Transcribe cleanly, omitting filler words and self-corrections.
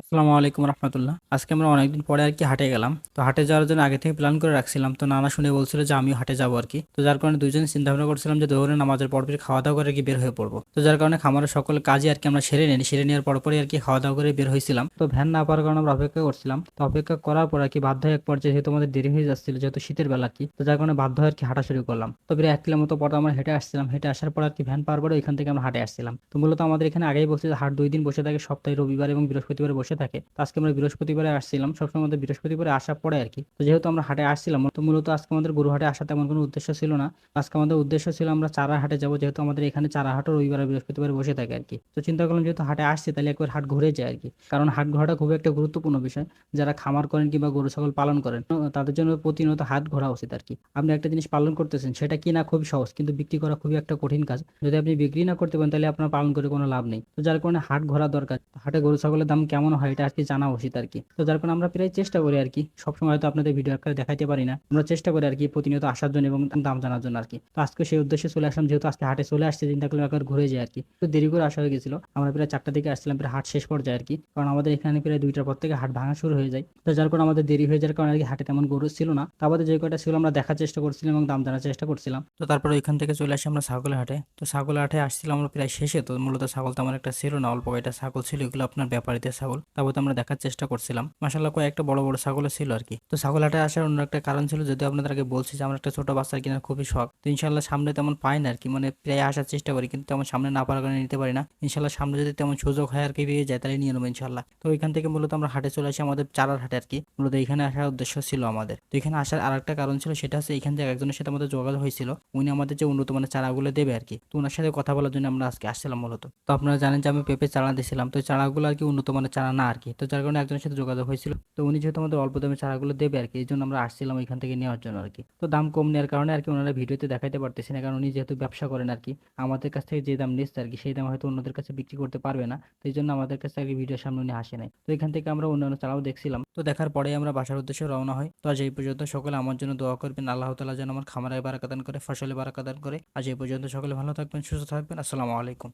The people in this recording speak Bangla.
আসসালামু আলাইকুম রহমতুল্লাহ। আজকে আমরা অনেকদিন পরে আর কি হাটে গেলাম। তো হাটে যাওয়ার জন্য আগে থেকে প্ল্যান করে রাখছিলাম। তো নানা শুনে বলছিল যে আমিও হাটে যাবো আর কি। তো যার কারণে দুইজনে চিন্তা ভাবনা করছিলাম যে দুপুরে নামাজের পর খাওয়া দাওয়া করে আর কি বের হয়ে পড়বো। তো যার কারণে খামারের সকল কাজই আর কি আমরা সেরে নেওয়ার পরপরই আর কি খাওয়া দাওয়া করে বের হয়েছিলাম। তো ভ্যান না পাওয়ার কারণে আমরা অপেক্ষা করছিলাম। তো অপেক্ষা করার পর আর কি বাধ্য হয়ে এক পর্যায়ে যেহেতু আমাদের দেরি হয়ে যাচ্ছিল, যেহেতু শীতের বেলা আর কি, তো যার কারণে বাধ্য হয়ে আর কি হাঁটা শুরু করলাম। তো প্রায় 1 কিলোর মতো পর আমরা হেঁটে আসছিলাম। হেঁটে আসার পর আর কি ভ্যান পাওয়ার পরে ওইখান থেকে আমরা হাটে আসছিলাম। তো মূলত আমাদের এখানে আগেই বলছে যে হাট 2 দিন বসে থাকে, সপ্তাহে রবিবার এবং বৃহস্পতিবার বসে থাকে। তো আজকে আমরা বৃহস্পতিবারে আসছিলাম। সবসময় আমাদের বৃহস্পতিবারে আসার পরে আর কি, তো যেহেতু আমরা হাটে আসছিলাম, তো মূলত আজকে আমাদের গরু হাটে আসা তেমন কোনো উদ্দেশ্য ছিল না। আজকে আমাদের উদ্দেশ্য ছিল আমরা চারা হাটে যাবো, যেহেতু আমাদের এখানে চারা হাটও রবিবার আর বৃহস্পতিবার বসে থাকে আর কি। তো চিন্তা করলাম যেহেতু হাটে আসছি তাহলে একবার হাট ঘুরে যায় আর কি, কারণ হাট ঘোরাটা খুবই একটা গুরুত্বপূর্ণ বিষয়। যারা খামার করেন কিংবা গরু ছাগল পালন করেন, তাদের জন্য প্রতিনিয়ত হাট ঘোরা উচিত আর কি। আপনি একটা জিনিস পালন করতেছেন, সেটা কিনা খুবই সহজ, কিন্তু বিক্রি করা খুবই একটা কঠিন কাজ। যদি আপনি বিক্রি না করতে পারেন তাহলে আপনার পালন করে কোনো লাভ নেই। তো যার কারণে হাট ঘোরা দরকার। হাটে গরু ছাগলের দাম কেমন হয় এটা আর কি জানা উচিত আর কি। তো যার কারণে আমরা প্রায় চেষ্টা করি আর কি, সবসময় হয়তো আপনাদের ভিডিও আকারে দেখাইতে পারি না, আমরা চেষ্টা করি আর কি প্রতিনিয়ত আসার জন্য এবং দাম জানার জন্য আর কি। তো আজকে সেই উদ্দেশ্যে চলে আসলাম, যেহেতু আজকে হাটে চলে আসছে, চিন্তা করলাম একবার ঘুরে যাই আর কি। তো দেরি করে আসা হয়ে গেছিল, আমরা প্রায় 4টা দিকে আসছিলাম, প্রায় হাট শেষ পর্যায়ে আর কি, কারণ আমাদের এখানে প্রায় 2টার পর থেকে হাট ভাঙা শুরু হয়ে যায়। তো যার কারণে আমাদের দেরি হয়ে যাওয়ার কারণে আর কি হাটে তেমন গরু ছিল না। তো আমাদের যে কয়টা ছিল আমরা দেখার চেষ্টা করছিলাম এবং দাম জানার চেষ্টা করছিলাম। তো তারপরে ওইখান থেকে চলে আসি আমরা ছাগলের হাটে। তো ছাগলের হাটে আসছিলাম আমরা প্রায় শেষে। তো মূলত ছাগল তো আমার একটা ছিল না, অল্প কয়টা ছাগল ছিল, এগুলো আপনার ব্যাপারীদের ছাগল। তারপর তো আমরা দেখার চেষ্টা করছিলাম, মাসাল্লাহ কয়েকটা বড় বড় ছাগল ছিল আর কি। তো ছাগল হাটে আসার অন্য একটা কারণ ছিল, যদি আপনাদের আগে বলছি যে আমার একটা ছোট বাচ্চার কেনার খুবই শখ। তো ইনশাল্লাহ সামনে তেমন পাই না আর কি, মানে প্রায় আসার চেষ্টা করি কিন্তু তেমন সামনে না পারার কারণে নিতে পারি না। ইনশাল্লাহ সামনে যদি তেমন সুযোগ হয় আর কি পেয়ে যায় তাহলে নিয়ে নেবো ইনশাল্লাহ। তো ওইখান থেকে মূলত আমরা হাটে চলে আসি, আমাদের চারার হাটে আর কি। মূলত এখানে আসার উদ্দেশ্য ছিল আমাদের। তো এখানে আসার আর একটা কারণ ছিল, সেটা হচ্ছে এখান থেকে একজনের সাথে আমাদের যোগাযোগ হয়েছিল, উনি আমাদের যে উন্নত মানের চারাগুলো দেবে আর কি। তো ওনার সাথে কথা বলার জন্য আমরা আজকে আসছিলাম মূলত। তো আপনারা জানেন যে আমি পেঁপে চারা দিয়েছিলাম, তো চারাগুলো আর কি উন্নত মানের চারা না আর কি। তো যার কারণে একজনের সাথে যোগাযোগ হয়েছিল, তো উনি যেহেতু আমাদের অল্প দামে চারাগুলো দেবে আর কি, এই জন্য আমরা আসছিলাম ওইখান থেকে নেওয়ার জন্য আর কি। তো দাম কম নেওয়ার কারণে আর কি ওনারা ভিডিওতে দেখাইতে পারতেছে না, কারণ উনি যেহেতু ব্যবসা করেন আর কি, আমাদের কাছ থেকে যে দাম নিচ্ছে আর কি সেই দাম হয়তো অন্যদের কাছে বিক্রি করতে পারবে না। তো এই জন্য আমাদের কাছে আর কি ভিডিওর সামনে উনি আসে নাই। তো এখান থেকে আমরা অন্যান্য চারাও দেখছিলাম। তো দেখার পরেই আমরা বাসার উদ্দেশ্যে রওনা হয়। তো আজ এই পর্যন্ত, সকলে আমার জন্য দোয়া করবেন, আল্লাহ তাআলা যেন আমার খামারে বারাকা দান করে, ফসলে বারাকা দান করে। আজ এই পর্যন্ত, সকলে ভালো থাকবেন, সুস্থ থাকবেন। আসসালামু আলাইকুম।